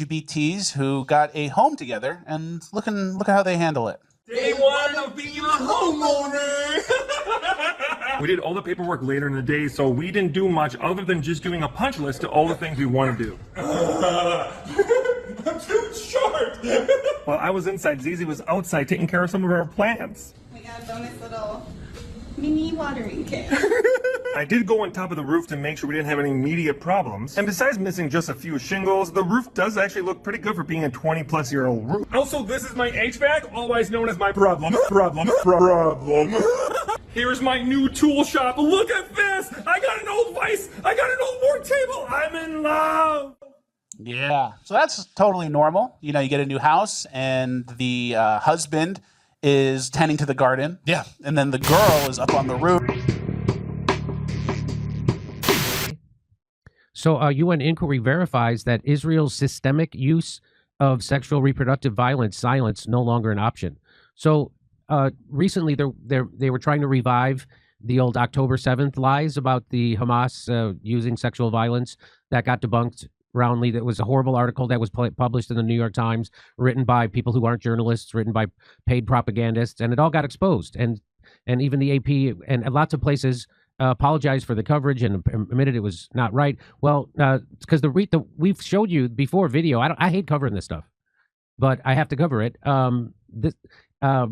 LGBTs who got a home together, and look at how they handle it. Day one of being a homeowner! We did all the paperwork later in the day, so we didn't do much other than just doing a punch list to all the things we want to do. I'm too short! Well, I was inside, Zizi was outside taking care of some of our plants. We got a bonus little mini watering can. I did go on top of the roof to make sure we didn't have any immediate problems. And besides missing just a few shingles, the roof does actually look pretty good for being a 20-plus-year-old roof. Also, this is my HVAC, otherwise known as my problem. Here's my new tool shop. Look at this! I got an old vise! I got an old work table! I'm in love! Yeah, so that's totally normal. You know, you get a new house, and the husband is tending to the garden. Yeah. And then the girl is up on the roof. So UN inquiry verifies that Israel's systemic use of sexual reproductive violence silence no longer an option. So recently they were trying to revive the old October 7th lies about the Hamas using sexual violence. That got debunked roundly. That was a horrible article that was published in the New York Times, written by people who aren't journalists, written by paid propagandists, and it all got exposed. And even the AP and lots of places apologized for the coverage and admitted it was not right. Well, because we've showed you before video. I hate covering this stuff, but I have to cover it. A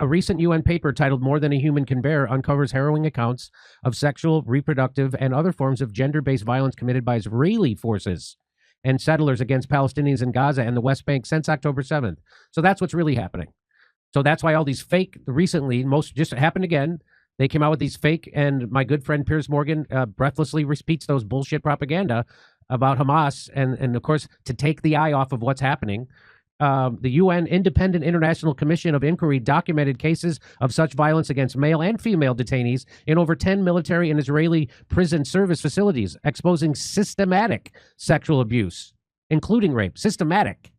recent UN paper titled "More Than a Human Can Bear" uncovers harrowing accounts of sexual, reproductive, and other forms of gender-based violence committed by Israeli forces and settlers against Palestinians in Gaza and the West Bank since October 7th. So that's what's really happening. So that's why all these fake, recently, most just happened again. They came out with these fake, and my good friend Piers Morgan breathlessly repeats those bullshit propaganda about Hamas, and of course, to take the eye off of what's happening. The UN Independent International Commission of Inquiry documented cases of such violence against male and female detainees in over 10 military and Israeli prison service facilities, exposing systematic sexual abuse, including rape. Systematic.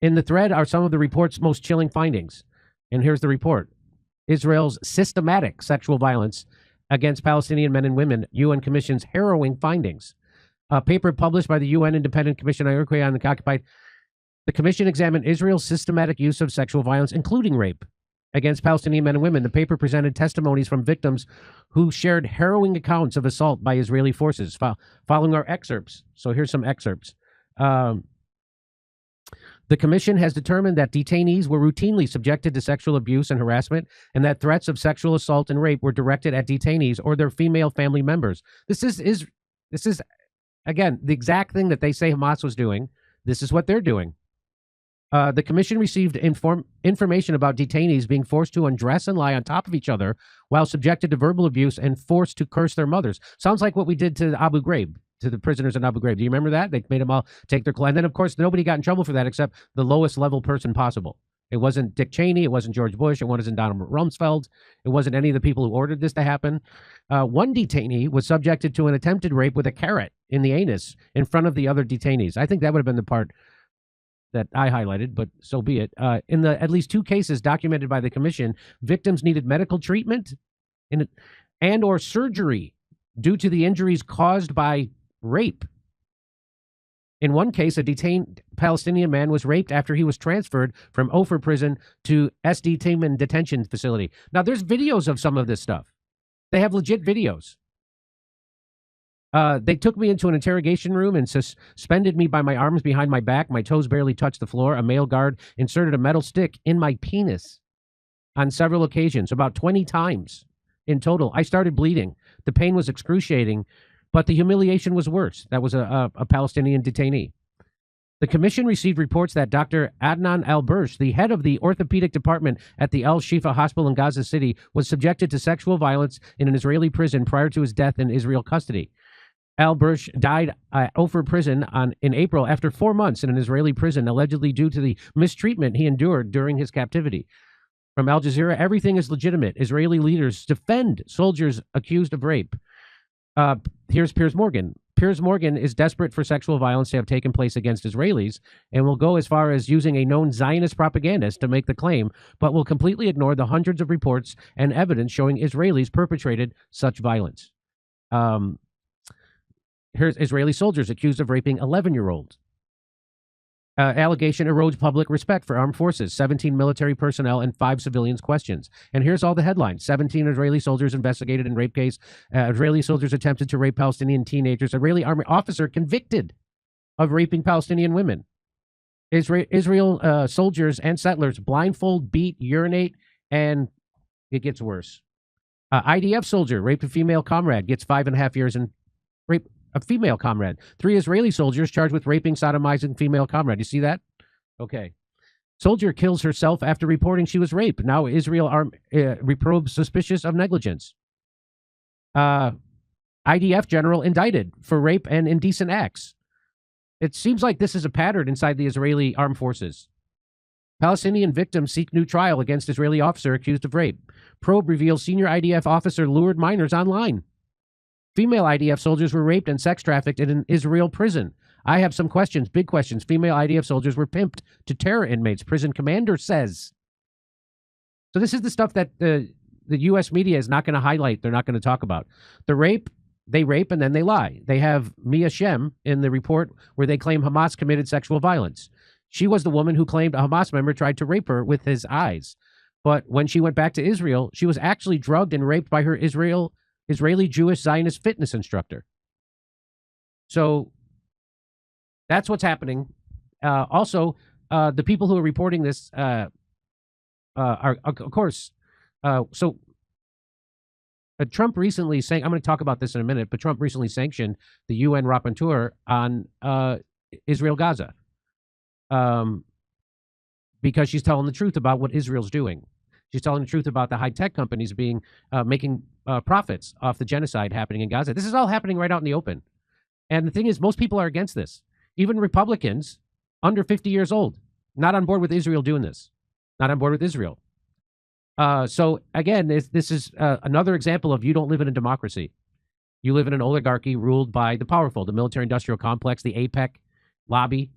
In the thread are some of the report's most chilling findings. And here's the report. Israel's systematic sexual violence against Palestinian men and women, UN Commission's harrowing findings. A paper published by the UN Independent Commission on Inquiry on the Occupied. The commission examined Israel's systematic use of sexual violence, including rape, against Palestinian men and women. The paper presented testimonies from victims who shared harrowing accounts of assault by Israeli forces. Following our excerpts. So here's some excerpts. The commission has determined that detainees were routinely subjected to sexual abuse and harassment, and that threats of sexual assault and rape were directed at detainees or their female family members. This is again the exact thing that they say Hamas was doing. This is what they're doing. The commission received information about detainees being forced to undress and lie on top of each other while subjected to verbal abuse and forced to curse their mothers. Sounds like what we did to Abu Ghraib, to the prisoners in Abu Ghraib. Do you remember that? They made them all take their clothes. And then, of course, nobody got in trouble for that except the lowest level person possible. It wasn't Dick Cheney. It wasn't George Bush. It wasn't Donald Rumsfeld. It wasn't any of the people who ordered this to happen. One detainee was subjected to an attempted rape with a carrot in the anus in front of the other detainees. I think that would have been the part that I highlighted, but so be it. In the at least 2 cases documented by the commission, victims needed medical treatment and or surgery due to the injuries caused by rape. In one case, a detained Palestinian man was raped after he was transferred from Ofer prison to SD Timan detention facility. Now, there's videos of some of this stuff. They have legit videos. They took me into an interrogation room and suspended me by my arms behind my back. My toes barely touched the floor. A male guard inserted a metal stick in my penis on several occasions, about 20 times in total. I started bleeding. The pain was excruciating, but the humiliation was worse. That was a Palestinian detainee. The commission received reports that Dr. Adnan Al-Bursh, the head of the orthopedic department at the Al-Shifa Hospital in Gaza City, was subjected to sexual violence in an Israeli prison prior to his death in Israel custody. Al-Bursh died at Ofer prison in April after 4 months in an Israeli prison, allegedly due to the mistreatment he endured during his captivity. From Al Jazeera, everything is legitimate. Israeli leaders defend soldiers accused of rape. Here's Piers Morgan. Piers Morgan is desperate for sexual violence to have taken place against Israelis and will go as far as using a known Zionist propagandist to make the claim, but will completely ignore the hundreds of reports and evidence showing Israelis perpetrated such violence. Here's Israeli soldiers accused of raping 11-year-olds. Allegation erodes public respect for armed forces. 17 military personnel and 5 civilians questions. And here's all the headlines. 17 Israeli soldiers investigated in rape case. Israeli soldiers attempted to rape Palestinian teenagers. Israeli army officer convicted of raping Palestinian women. Israel soldiers and settlers blindfold, beat, urinate, and it gets worse. IDF soldier raped a female comrade, gets 5.5 years in rape a female comrade. 3 Israeli soldiers charged with raping, sodomizing female comrade. You see that? Okay. Soldier kills herself after reporting she was raped. Now Israel reprobes suspicious of negligence. IDF general indicted for rape and indecent acts. It seems like this is a pattern inside the Israeli armed forces. Palestinian victims seek new trial against Israeli officer accused of rape. Probe reveals senior IDF officer lured minors online. Female IDF soldiers were raped and sex trafficked in an Israel prison. I have some questions, big questions. Female IDF soldiers were pimped to terror inmates, prison commander says. So this is the stuff that the U.S. media is not going to highlight. They're not going to talk about. The rape, they rape and then they lie. They have Mia Shem in the report where they claim Hamas committed sexual violence. She was the woman who claimed a Hamas member tried to rape her with his eyes. But when she went back to Israel, she was actually drugged and raped by her Israeli Jewish Zionist fitness instructor. So that's what's happening. Also, the people who are reporting this are, of course, Trump recently I'm going to talk about this in a minute, but Trump recently sanctioned the UN rapporteur on Israel-Gaza because she's telling the truth about what Israel's doing. She's telling the truth about the high-tech companies making profits off the genocide happening in Gaza. This is all happening right out in the open. And the thing is, most people are against this. Even Republicans under 50 years old, not on board with Israel doing this. Not on board with Israel. So, again, this is another example of you don't live in a democracy. You live in an oligarchy ruled by the powerful, the military-industrial complex, the AIPAC lobby.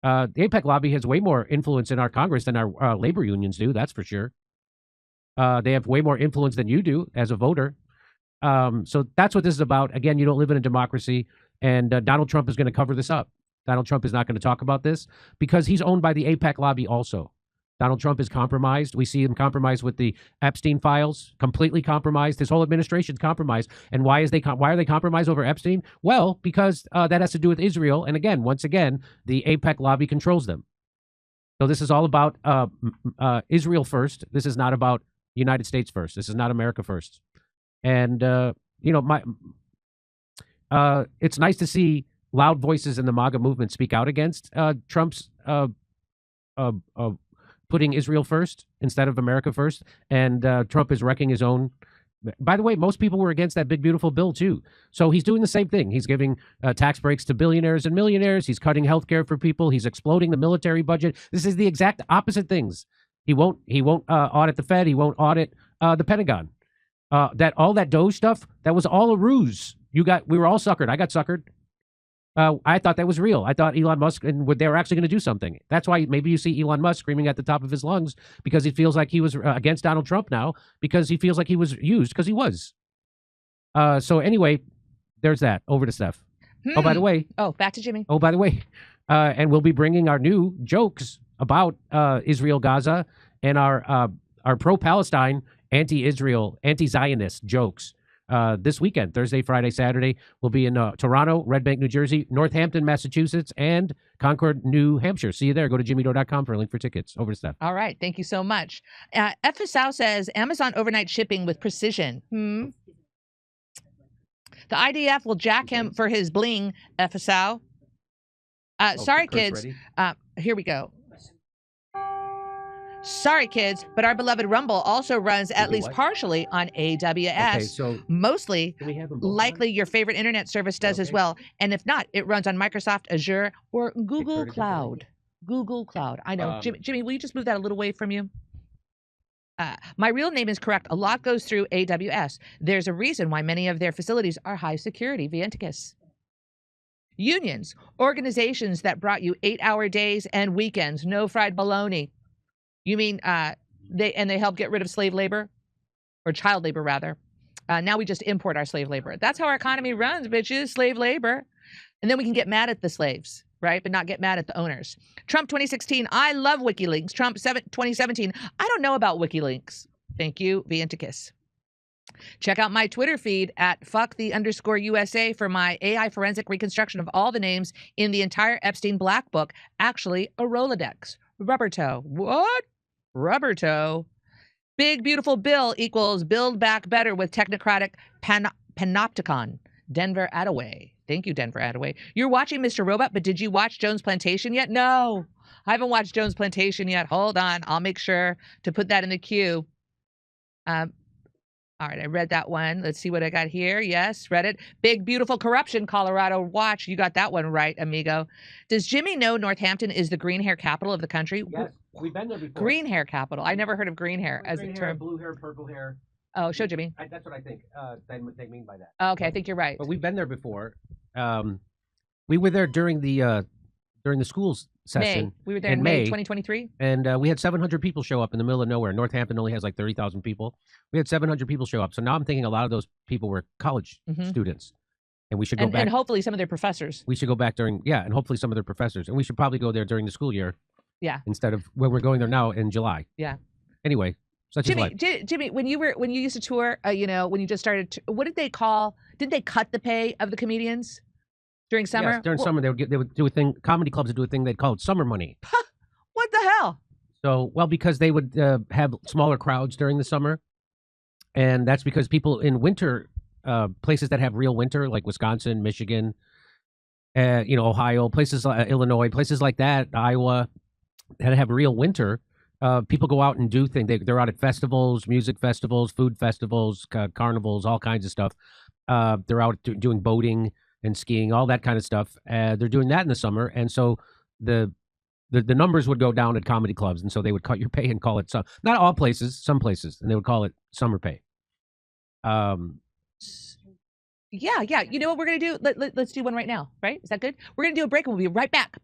The AIPAC lobby has way more influence in our Congress than our labor unions do, that's for sure. They have way more influence than you do as a voter. So that's what this is about. Again, you don't live in a democracy, and Donald Trump is going to cover this up. Donald Trump is not going to talk about this because he's owned by the AIPAC lobby also. Donald Trump is compromised. We see him compromised with the Epstein files, completely compromised. His whole administration's compromised. And why are they compromised over Epstein? Well, because that has to do with Israel. And again, once again, the AIPAC lobby controls them. So this is all about Israel first. This is not about United States first. This is not America first. And, it's nice to see loud voices in the MAGA movement speak out against Trump's putting Israel first instead of America first. And Trump is wrecking his own. By the way, most people were against that big, beautiful bill, too. So he's doing the same thing. He's giving tax breaks to billionaires and millionaires. He's cutting health care for people. He's exploding the military budget. This is the exact opposite things. He won't audit the Fed. He won't audit the Pentagon. All that Doge stuff, that was all a ruse. We were all suckered. I got suckered. I thought that was real. I thought Elon Musk they were actually going to do something. That's why maybe you see Elon Musk screaming at the top of his lungs because he feels like he was against Donald Trump now because he feels like he was used because he was. So anyway, there's that. Over to Steph. Oh, by the way. Oh, back to Jimmy. Oh, by the way. And we'll be bringing our new jokes about Israel, Gaza, and our pro-Palestine, anti-Israel, anti-Zionist jokes. This weekend, Thursday, Friday, Saturday, we'll be in Toronto, Red Bank, New Jersey, Northampton, Massachusetts, and Concord, New Hampshire. See you there. Go to jimmydore.com for a link for tickets. Over to Steph. All right. Thank you so much. FSAO says Amazon overnight shipping with precision. The IDF will jack him for his bling, FSAO. Sorry, kids. Here we go. Sorry, kids, but our beloved Rumble also runs at least partially on AWS. Okay, so mostly, likely your favorite internet service does as well. And if not, it runs on Microsoft Azure or Google Cloud. Google Cloud. I know. Jimmy, will you just move that a little away from you? My real name is correct. A lot goes through AWS. There's a reason why many of their facilities are high security. Vienticus. Unions, organizations that brought you 8-hour days and weekends, no fried bologna. You mean they help get rid of slave labor or child labor, rather. Now we just import our slave labor. That's how our economy runs, bitches, slave labor. And then we can get mad at the slaves. right? But not get mad at the owners. Trump 2016, I love WikiLeaks. Trump 2017, I don't know about WikiLeaks. Thank you, Vientikis. Check out my Twitter feed at @fuck_the_USA for my AI forensic reconstruction of all the names in the entire Epstein Black Book. Actually, a Rolodex. Rubber toe. What? Rubber toe. Big Beautiful Bill equals Build Back Better with Technocratic Panopticon. Denver Attaway. Thank you, Denver Attaway. You're watching Mr. Robot, but did you watch Jones Plantation yet? No, I haven't watched Jones Plantation yet. Hold on. I'll make sure to put that in the queue. All right, I read that one. Let's see what I got here. Yes, read it. Big Beautiful Corruption, Colorado Watch. You got that one right, amigo. Does Jimmy know Northampton is the green hair capital of the country? Yes, we've been there before. Green hair capital. I never heard of green hair as a term. Blue hair, purple hair. Oh, show Jimmy. That's what I think they mean by that. Okay, I think you're right. But we've been there before. We were there during the schools session. May. We were there in May 2023. And we had 700 people show up in the middle of nowhere. Northampton only has like 30,000 people. We had 700 people show up. So now I'm thinking a lot of those people were college students. And we should go back. And hopefully some of their professors. We should go back and hopefully some of their professors. And we should probably go there during the school year. Yeah. Instead of when we're going there now in July. Yeah. Anyway, such is life. Jimmy, when you used to tour, when you just started, what did they call? Did they cut the pay of the comedians during summer? Yes, during summer they would do a thing. Comedy clubs would do a thing they'd call it summer money. What the hell? So, well, because they would have smaller crowds during the summer, and that's because people in winter, places that have real winter, like Wisconsin, Michigan, Ohio, places like Illinois, places like that, Iowa, that have real winter. People go out and do things. They're out at festivals, music festivals, food festivals, carnivals, all kinds of stuff. They're out doing boating and skiing, all that kind of stuff. They're doing that in the summer, and so the numbers would go down at comedy clubs, and so they would cut your pay and call it not all places, some places, and they would call it summer pay. Yeah. You know what we're gonna do? Let's do one right now. Right? Is that good? We're gonna do a break, and we'll be right back.